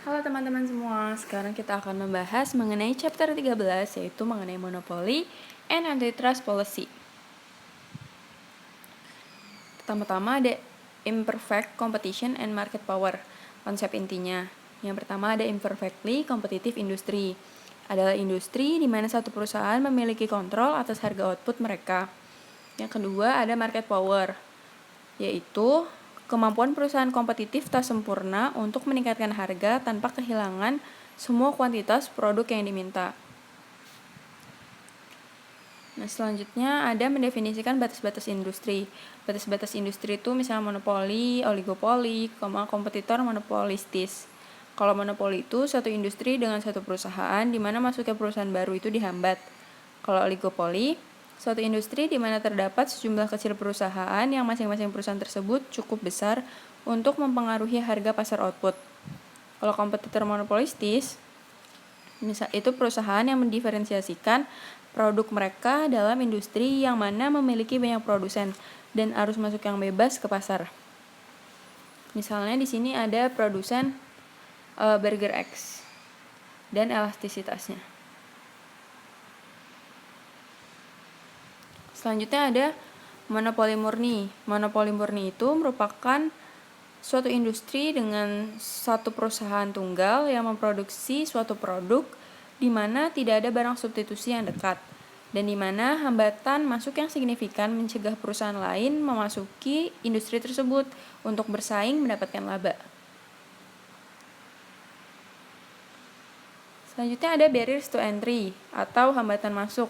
Halo teman-teman semua, sekarang kita akan membahas mengenai chapter 13, yaitu mengenai monopoli and antitrust policy. Pertama-tama ada imperfect competition and market power. Konsep intinya, yang pertama ada imperfectly competitive industry. Adalah industri di mana satu perusahaan memiliki kontrol atas harga output mereka. Yang kedua ada market power, yaitu kemampuan perusahaan kompetitif tak sempurna untuk meningkatkan harga tanpa kehilangan semua kuantitas produk yang diminta. Nah, selanjutnya ada mendefinisikan batas-batas industri. Batas-batas industri itu misalnya monopoli, oligopoli, kompetitor monopolistis. Kalau monopoli itu satu industri dengan satu perusahaan di mana masuknya perusahaan baru itu dihambat. Kalau oligopoli, suatu industri di mana terdapat sejumlah kecil perusahaan yang masing-masing perusahaan tersebut cukup besar untuk mempengaruhi harga pasar output. Kalau kompetitor monopolistis, misal itu perusahaan yang mendiferensiasikan produk mereka dalam industri yang mana memiliki banyak produsen dan arus masuk yang bebas ke pasar. Misalnya di sini ada produsen Burger X dan elastisitasnya. Selanjutnya ada monopoli murni. Monopoli murni itu merupakan suatu industri dengan satu perusahaan tunggal yang memproduksi suatu produk di mana tidak ada barang substitusi yang dekat dan di mana hambatan masuk yang signifikan mencegah perusahaan lain memasuki industri tersebut untuk bersaing mendapatkan laba. Selanjutnya ada barriers to entry atau hambatan masuk,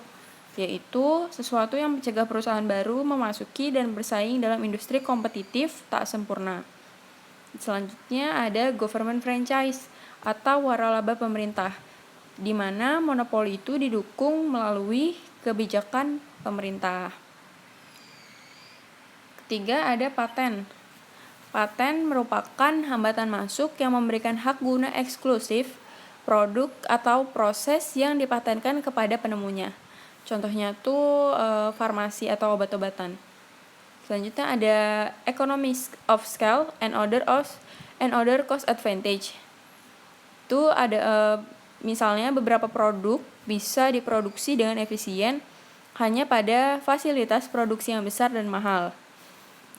yaitu sesuatu yang mencegah perusahaan baru memasuki dan bersaing dalam industri kompetitif tak sempurna. Selanjutnya ada government franchise atau waralaba pemerintah, di mana monopoli itu didukung melalui kebijakan pemerintah. Ketiga ada paten. Paten merupakan hambatan masuk yang memberikan hak guna eksklusif produk atau proses yang dipatenkan kepada penemunya. Contohnya tuh farmasi atau obat-obatan. Selanjutnya ada economies of scale and other cost advantage. Itu ada misalnya beberapa produk bisa diproduksi dengan efisien hanya pada fasilitas produksi yang besar dan mahal.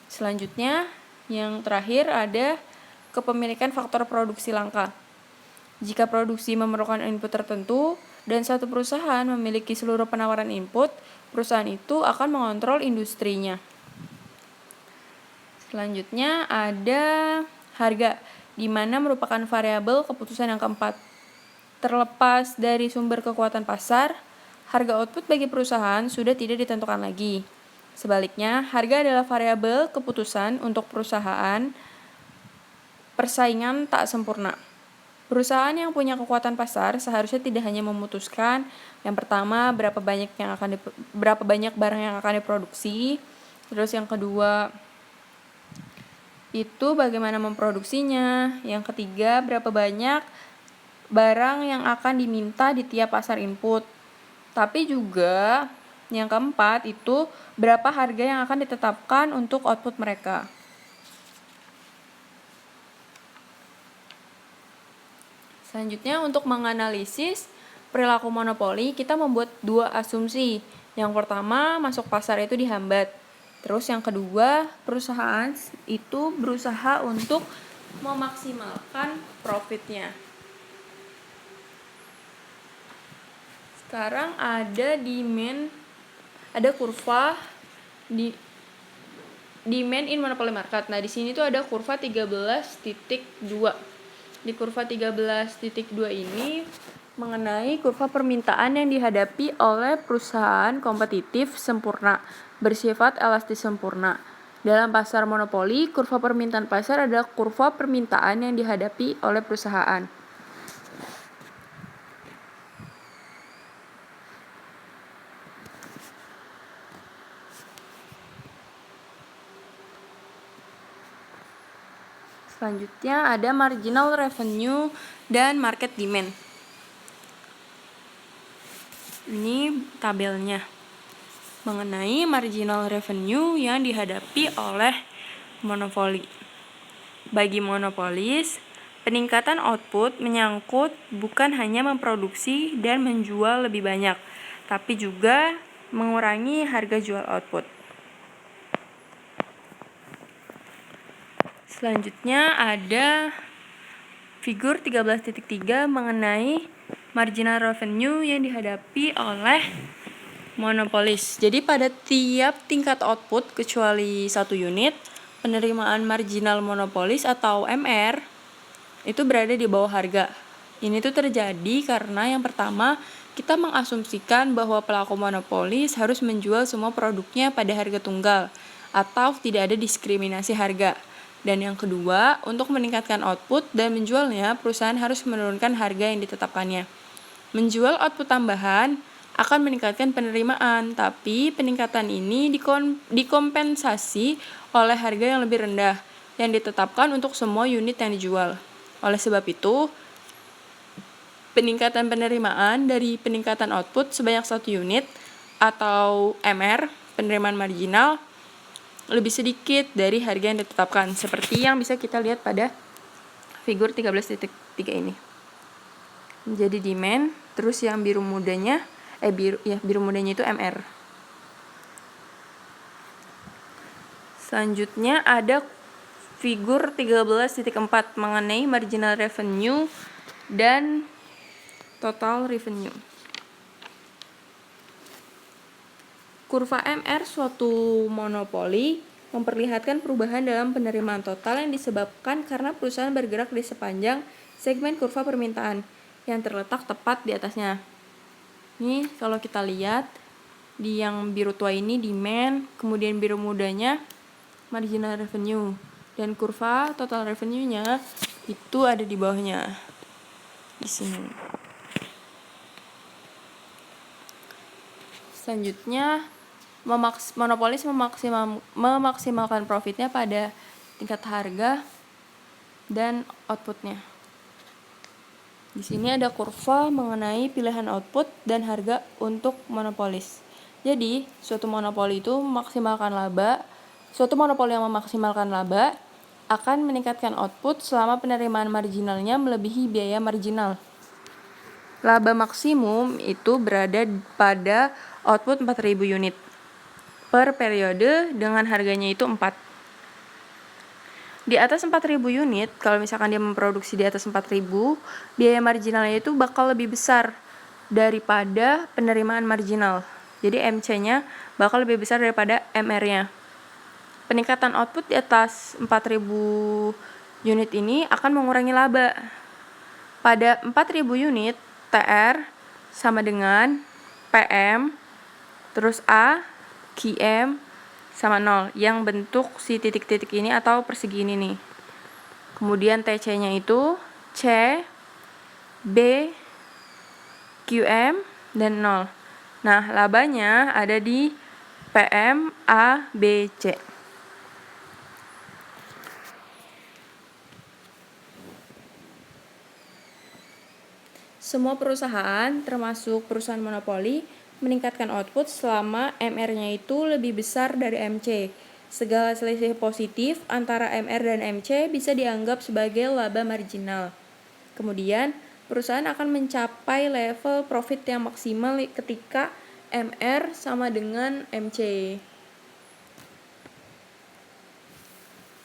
Selanjutnya yang terakhir ada kepemilikan faktor produksi langka. Jika produksi memerlukan input tertentu dan satu perusahaan memiliki seluruh penawaran input, perusahaan itu akan mengontrol industrinya. Selanjutnya ada harga, di mana merupakan variabel keputusan yang keempat. Terlepas dari sumber kekuatan pasar, harga output bagi perusahaan sudah tidak ditentukan lagi. Sebaliknya, harga adalah variabel keputusan untuk perusahaan persaingan tak sempurna. Perusahaan yang punya kekuatan pasar seharusnya tidak hanya memutuskan yang pertama berapa banyak barang yang akan diproduksi, terus yang kedua itu bagaimana memproduksinya, yang ketiga berapa banyak barang yang akan diminta di tiap pasar input, tapi juga yang keempat itu berapa harga yang akan ditetapkan untuk output mereka. Selanjutnya untuk menganalisis perilaku monopoli, kita membuat dua asumsi. Yang pertama, masuk pasar itu dihambat. Terus yang kedua, perusahaan itu berusaha untuk memaksimalkan profitnya. Sekarang ada kurva di demand in monopoly market. Nah, di sini tuh ada kurva 13.2. Di kurva 13.2 ini mengenai kurva permintaan yang dihadapi oleh perusahaan kompetitif sempurna, bersifat elastis sempurna. Dalam pasar monopoli, kurva permintaan pasar adalah kurva permintaan yang dihadapi oleh perusahaan. Selanjutnya ada marginal revenue dan market demand. Ini tabelnya mengenai marginal revenue yang dihadapi oleh monopoli. Bagi monopolis, Peningkatan output menyangkut bukan hanya memproduksi dan menjual lebih banyak, tapi juga mengurangi harga jual output. Selanjutnya ada figur 13.3 mengenai marginal revenue yang dihadapi oleh monopolis. Jadi pada tiap tingkat output kecuali satu unit, penerimaan marginal monopolis atau MR itu berada di bawah harga. Ini tuh terjadi karena yang pertama, kita mengasumsikan bahwa pelaku monopolis harus menjual semua produknya pada harga tunggal atau tidak ada diskriminasi harga. Dan yang kedua, untuk meningkatkan output dan menjualnya, perusahaan harus menurunkan harga yang ditetapkannya. Menjual output tambahan akan meningkatkan penerimaan, tapi peningkatan ini dikompensasi oleh harga yang lebih rendah yang ditetapkan untuk semua unit yang dijual. Oleh sebab itu, peningkatan penerimaan dari peningkatan output sebanyak 1 unit atau MR, penerimaan marginal, lebih sedikit dari harga yang ditetapkan, seperti yang bisa kita lihat pada figur 13.3 ini. Jadi demand, terus yang biru mudanya itu MR. Selanjutnya ada figur 13.4 mengenai marginal revenue dan total revenue. Kurva MR suatu monopoli memperlihatkan perubahan dalam penerimaan total yang disebabkan karena perusahaan bergerak di sepanjang segmen kurva permintaan yang terletak tepat di atasnya. Ini kalau kita lihat di yang biru tua ini demand, kemudian biru mudanya marginal revenue, dan kurva total revenue-nya itu ada di bawahnya di sini. Selanjutnya, monopolis memaksimalkan profitnya pada tingkat harga dan outputnya. Di sini ada kurva mengenai pilihan output dan harga untuk monopolis. Jadi, suatu monopoli yang memaksimalkan laba akan meningkatkan output selama penerimaan marginalnya melebihi biaya marginal. Laba maksimum itu berada pada output 4.000 unit per periode dengan harganya itu 4. Di atas 4.000 unit, kalau misalkan dia memproduksi di atas 4.000, biaya marginalnya itu bakal lebih besar daripada penerimaan marginal. Jadi MC-nya bakal lebih besar daripada MR-nya. Peningkatan output di atas 4.000 unit ini akan mengurangi laba. Pada 4.000 unit, TR sama dengan PM, terus A, QM, sama 0 yang bentuk si titik-titik ini atau persegi ini nih. Kemudian TC-nya itu C, B, QM, dan 0. Nah, labanya ada di PM, A, B, C. Semua perusahaan, termasuk perusahaan monopoli, meningkatkan output selama MR-nya itu lebih besar dari MC. Segala selisih positif antara MR dan MC bisa dianggap sebagai laba marginal. Kemudian, perusahaan akan mencapai level profit yang maksimal ketika MR sama dengan MC.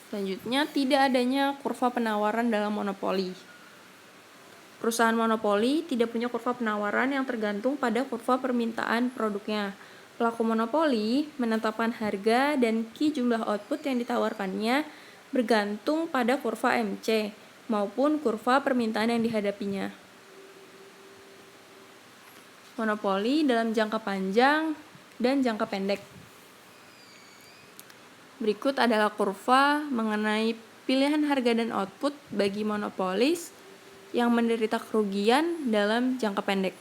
Selanjutnya, tidak adanya kurva penawaran dalam monopoli. Perusahaan monopoli tidak punya kurva penawaran yang tergantung pada kurva permintaan produknya. Pelaku monopoli menetapkan harga dan key jumlah output yang ditawarkannya bergantung pada kurva MC maupun kurva permintaan yang dihadapinya. Monopoli dalam jangka panjang dan jangka pendek. Berikut adalah kurva mengenai pilihan harga dan output bagi monopolis yang menderita kerugian dalam jangka pendek.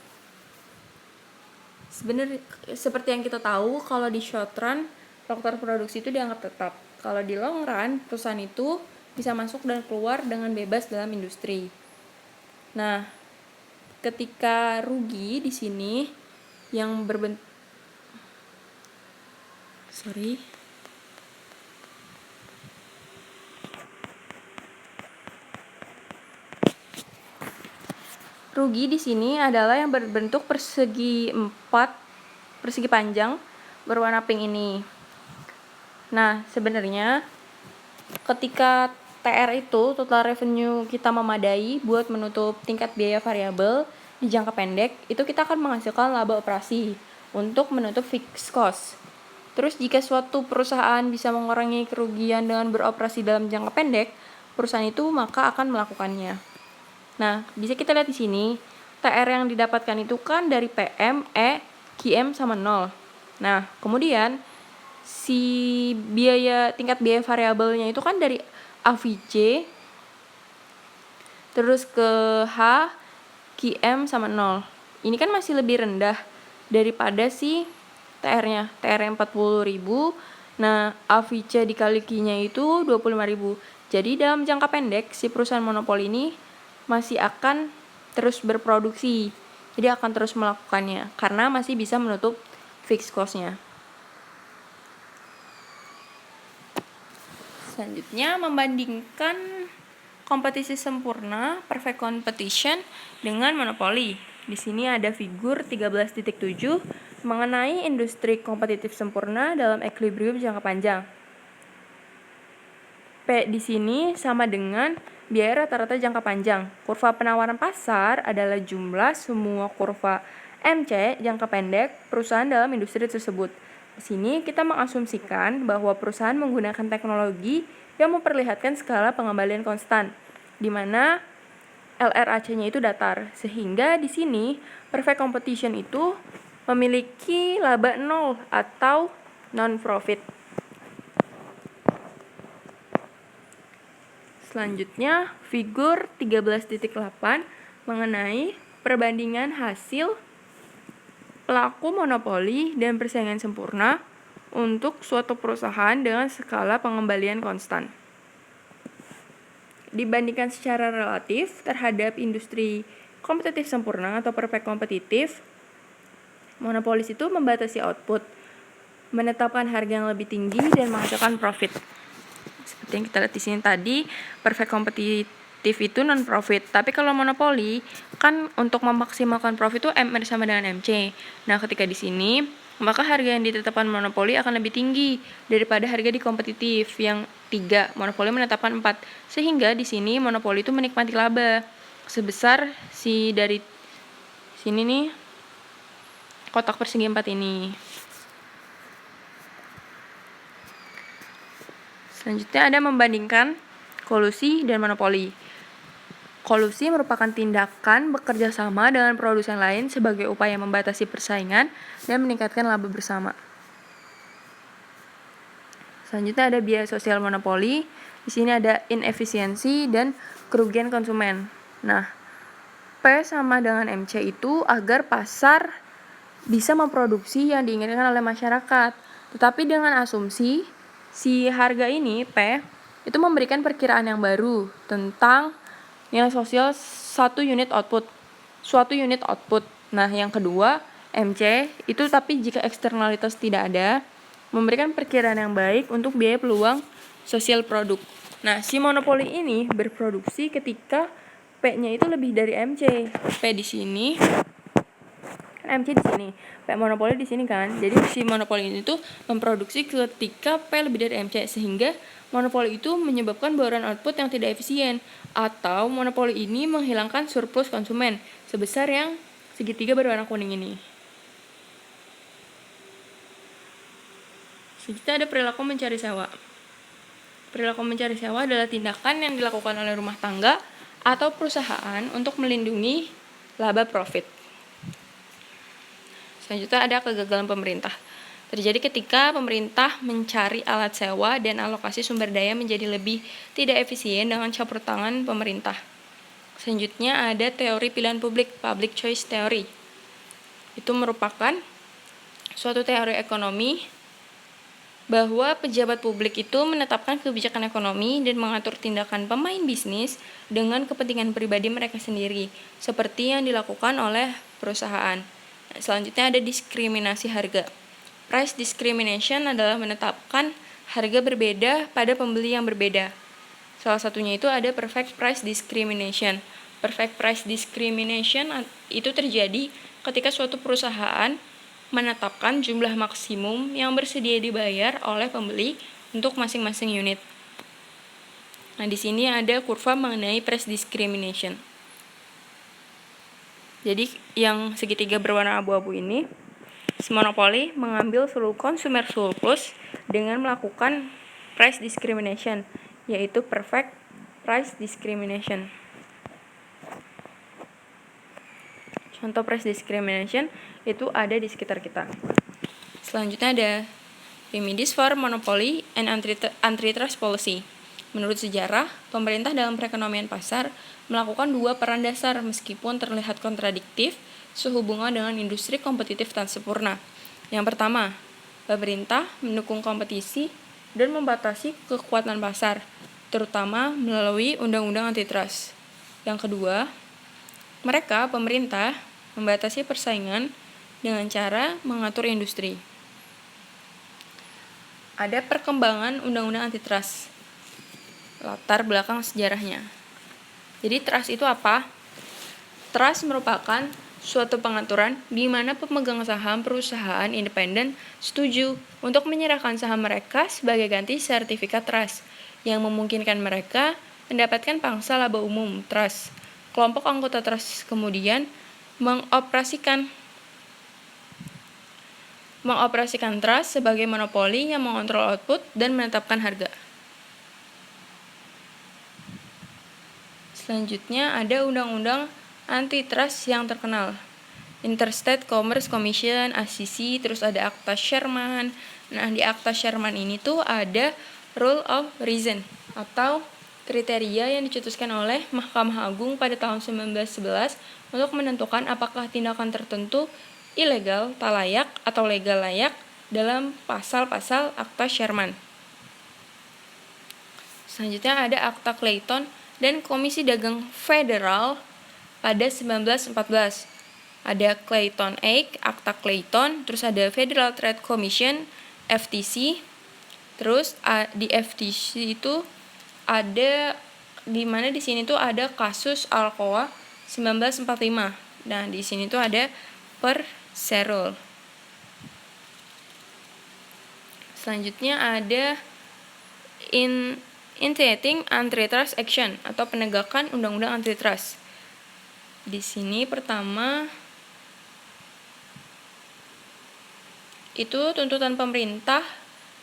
Sebenarnya seperti yang kita tahu, kalau di short run faktor produksi itu dianggap tetap. Kalau di long run, perusahaan itu bisa masuk dan keluar dengan bebas dalam industri. Nah, ketika rugi di sini yang berbentuk Rugi di sini adalah yang berbentuk persegi panjang berwarna pink ini. Nah, sebenarnya ketika TR itu total revenue kita memadai buat menutup tingkat biaya variabel di jangka pendek, itu kita akan menghasilkan laba operasi untuk menutup fixed cost. Terus jika suatu perusahaan bisa mengurangi kerugian dengan beroperasi dalam jangka pendek, perusahaan itu maka akan melakukannya. Nah, bisa kita lihat di sini, TR yang didapatkan itu kan dari PM, E, QM sama 0. Nah, kemudian si tingkat biaya variabelnya itu kan dari AVC terus ke H, QM sama 0. Ini kan masih lebih rendah daripada si TR-nya. TR-nya 40.000. Nah, AVC dikali Q-nya itu 25.000. Jadi dalam jangka pendek si perusahaan monopoli ini masih akan terus berproduksi. Jadi akan terus melakukannya karena masih bisa menutup fixed cost-nya. Selanjutnya membandingkan kompetisi sempurna, perfect competition dengan monopoli. Di sini ada figur 13.7 mengenai industri kompetitif sempurna dalam equilibrium jangka panjang. P di sini sama dengan biaya rata-rata jangka panjang. Kurva penawaran pasar adalah jumlah semua kurva MC jangka pendek perusahaan dalam industri tersebut. Di sini kita mengasumsikan bahwa perusahaan menggunakan teknologi yang memperlihatkan skala pengembalian konstan, di mana LRAC-nya itu datar. Sehingga di sini perfect competition itu memiliki laba 0 atau non-profit. Selanjutnya, figur 13.8 mengenai perbandingan hasil pelaku monopoli dan persaingan sempurna untuk suatu perusahaan dengan skala pengembalian konstan. Dibandingkan secara relatif terhadap industri kompetitif sempurna atau perfect kompetitif, monopolis itu membatasi output, menetapkan harga yang lebih tinggi dan menghasilkan profit. Seperti yang kita lihat di sini tadi, perfect kompetitif itu non profit. Tapi kalau monopoli kan untuk memaksimalkan profit itu MR sama dengan MC. Nah, ketika di sini maka harga yang ditetapkan monopoli akan lebih tinggi daripada harga di kompetitif yang 3. Monopoli menetapkan 4. Sehingga di sini monopoli itu menikmati laba sebesar dari sini nih kotak persegi 4 ini. Selanjutnya ada membandingkan kolusi dan monopoli. Kolusi merupakan tindakan bekerja sama dengan produsen lain sebagai upaya membatasi persaingan dan meningkatkan laba bersama. Selanjutnya ada biaya sosial monopoli. Di sini ada inefisiensi dan kerugian konsumen. Nah, P sama dengan MC itu agar pasar bisa memproduksi yang diinginkan oleh masyarakat. Tetapi dengan asumsi si harga ini, P, itu memberikan perkiraan yang baru tentang nilai sosial suatu unit output. Nah, yang kedua, MC, itu tapi jika eksternalitas tidak ada, memberikan perkiraan yang baik untuk biaya peluang sosial produk. Nah, si monopoli ini berproduksi ketika P-nya itu lebih dari MC. P di sini, MC di sini, P monopoli di sini kan. Jadi si monopoli ini tuh memproduksi ketika P lebih dari MC, sehingga monopoli itu menyebabkan bauran output yang tidak efisien, atau monopoli ini menghilangkan surplus konsumen sebesar yang segitiga berwarna kuning ini. Selanjutnya ada perilaku mencari sewa. Perilaku mencari sewa adalah tindakan yang dilakukan oleh rumah tangga atau perusahaan untuk melindungi laba profit. Selanjutnya ada kegagalan pemerintah. Terjadi ketika pemerintah mencari alat sewa dan alokasi sumber daya menjadi lebih tidak efisien dengan campur tangan pemerintah. Selanjutnya ada teori pilihan public choice theory. Itu merupakan suatu teori ekonomi bahwa pejabat publik itu menetapkan kebijakan ekonomi dan mengatur tindakan pemain bisnis dengan kepentingan pribadi mereka sendiri, seperti yang dilakukan oleh perusahaan. Selanjutnya ada diskriminasi harga. Price discrimination adalah menetapkan harga berbeda pada pembeli yang berbeda. Salah satunya itu ada perfect price discrimination. Perfect price discrimination itu terjadi ketika suatu perusahaan menetapkan jumlah maksimum yang bersedia dibayar oleh pembeli untuk masing-masing unit. Nah, di sini ada kurva mengenai price discrimination. Jadi, yang segitiga berwarna abu-abu ini, monopoli mengambil seluruh consumer surplus dengan melakukan price discrimination, yaitu perfect price discrimination. Contoh price discrimination itu ada di sekitar kita. Selanjutnya ada remedies for monopoly and antitrust policy. Menurut sejarah, pemerintah dalam perekonomian pasar melakukan dua peran dasar meskipun terlihat kontradiktif sehubungan dengan industri kompetitif tak sempurna. Yang pertama, pemerintah mendukung kompetisi dan membatasi kekuatan pasar, terutama melalui undang-undang antitrust. Yang kedua, pemerintah membatasi persaingan dengan cara mengatur industri. Ada perkembangan undang-undang antitrust. Latar belakang sejarahnya. Jadi trust itu apa? Trust merupakan suatu pengaturan di mana pemegang saham perusahaan independen setuju untuk menyerahkan saham mereka sebagai ganti sertifikat trust yang memungkinkan mereka mendapatkan pangsa laba umum trust. Kelompok anggota trust kemudian mengoperasikan trust sebagai monopoli yang mengontrol output dan menetapkan harga. Selanjutnya ada undang-undang antitrust yang terkenal. Interstate Commerce Commission, ACC, terus ada Akta Sherman. Nah, di Akta Sherman ini tuh ada rule of reason atau kriteria yang dicetuskan oleh Mahkamah Agung pada tahun 1911 untuk menentukan apakah tindakan tertentu ilegal, tak layak, atau legal layak dalam pasal-pasal Akta Sherman. Selanjutnya ada Akta Clayton dan Komisi Dagang Federal pada 1914. Ada Clayton Act, Akta Clayton, terus ada Federal Trade Commission, FTC. Terus di FTC itu ada di mana di sini tuh ada kasus Alcoa 1945. Nah, di sini tuh ada per Serul. Selanjutnya ada Initiating Antitrust Action atau penegakan undang-undang antitrust. Di sini pertama itu tuntutan pemerintah,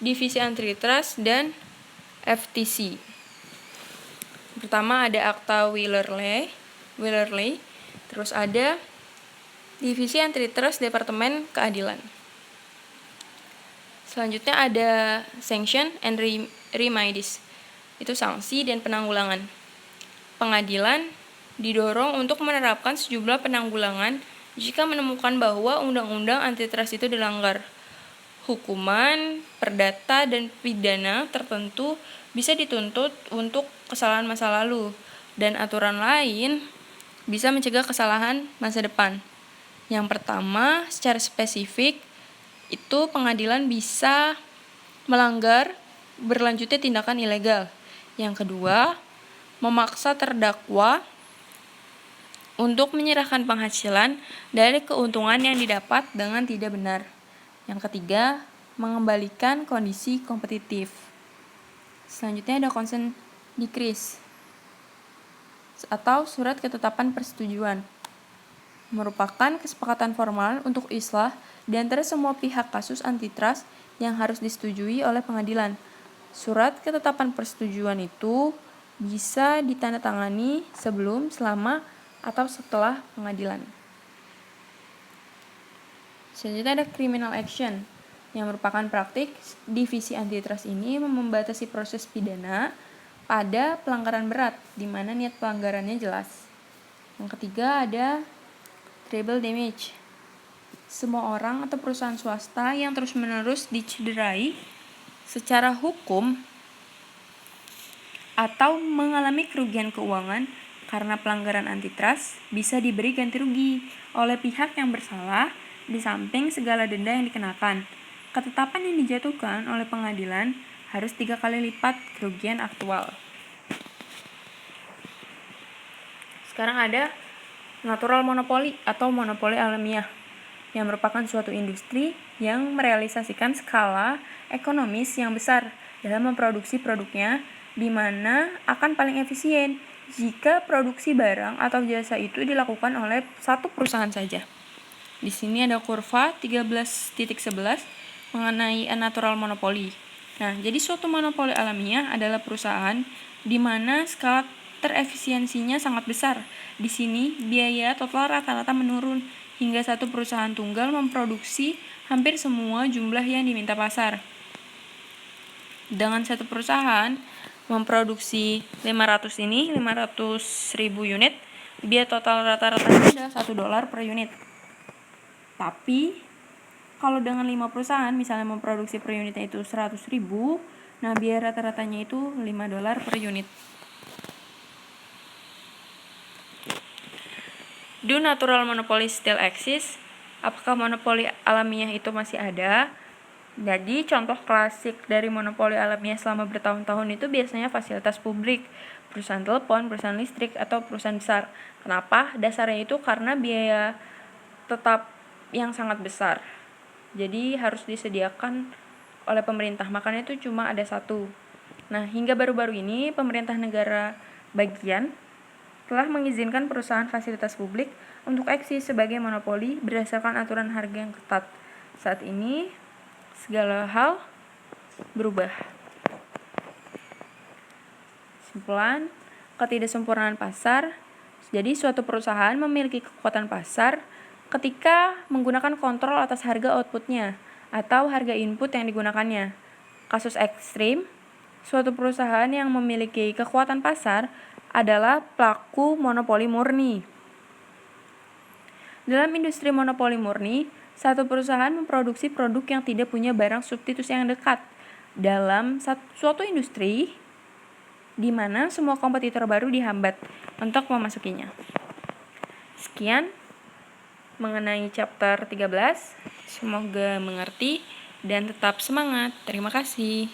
divisi antitrust dan FTC. Pertama ada Akta Wheeler-Ley, terus ada divisi antitrust Departemen Keadilan. Selanjutnya ada Sanction and Remedies. Itu sanksi dan penanggulangan. Pengadilan didorong untuk menerapkan sejumlah penanggulangan jika menemukan bahwa undang-undang antitrust itu dilanggar. Hukuman, perdata, dan pidana tertentu bisa dituntut untuk kesalahan masa lalu, dan aturan lain bisa mencegah kesalahan masa depan. Yang pertama, secara spesifik, itu pengadilan bisa melanggar berlanjutnya tindakan ilegal. Yang kedua, memaksa terdakwa untuk menyerahkan penghasilan dari keuntungan yang didapat dengan tidak benar. Yang ketiga, mengembalikan kondisi kompetitif. Selanjutnya ada consent decrees atau surat ketetapan persetujuan. Merupakan kesepakatan formal untuk islah di antara semua pihak kasus antitrust yang harus disetujui oleh pengadilan. Surat ketetapan persetujuan itu bisa ditandatangani sebelum, selama, atau setelah pengadilan. Selanjutnya ada criminal action, yang merupakan praktik divisi antitrust ini membatasi proses pidana pada pelanggaran berat, di mana niat pelanggarannya jelas. Yang ketiga ada treble damage. Semua orang atau perusahaan swasta yang terus-menerus dicederai secara hukum atau mengalami kerugian keuangan karena pelanggaran antitrust bisa diberi ganti rugi oleh pihak yang bersalah di samping segala denda yang dikenakan. Ketetapan yang dijatuhkan oleh pengadilan harus 3 kali lipat kerugian aktual. Sekarang ada natural monopoly atau monopoli alamiah, yang merupakan suatu industri yang merealisasikan skala ekonomis yang besar dalam memproduksi produknya, di mana akan paling efisien jika produksi barang atau jasa itu dilakukan oleh satu perusahaan saja. Di sini ada kurva 13.11 mengenai natural monopoly. Nah, jadi suatu monopoli alamiah adalah perusahaan di mana skala terefisiensinya sangat besar. Di sini, biaya total rata-rata menurun hingga satu perusahaan tunggal memproduksi hampir semua jumlah yang diminta pasar. Dengan satu perusahaan memproduksi 500.000 unit, biaya total rata-ratanya adalah $1 per unit. Tapi, kalau dengan 5 perusahaan, misalnya memproduksi per unitnya itu 100.000, nah biaya rata-ratanya itu $5 per unit. Do natural monopoly still exist? Apakah monopoli alamiah itu masih ada? Jadi contoh klasik dari monopoli alamiah selama bertahun-tahun itu biasanya fasilitas publik, perusahaan telepon, perusahaan listrik, atau perusahaan besar. Kenapa? Dasarnya itu karena biaya tetap yang sangat besar. Jadi harus disediakan oleh pemerintah, makanya itu cuma ada satu. Nah, hingga baru-baru ini pemerintah negara bagian telah mengizinkan perusahaan fasilitas publik untuk eksis sebagai monopoli berdasarkan aturan harga yang ketat. Saat ini, segala hal berubah. Kesimpulan, ketidaksempurnaan pasar. Jadi, suatu perusahaan memiliki kekuatan pasar ketika menggunakan kontrol atas harga outputnya atau harga input yang digunakannya. Kasus ekstrim, suatu perusahaan yang memiliki kekuatan pasar adalah pelaku monopoli murni. Dalam industri monopoli murni, satu perusahaan memproduksi produk yang tidak punya barang substitusi yang dekat. Dalam suatu industri, di mana semua kompetitor baru dihambat untuk memasukinya. Sekian mengenai chapter 13. Semoga mengerti dan tetap semangat. Terima kasih.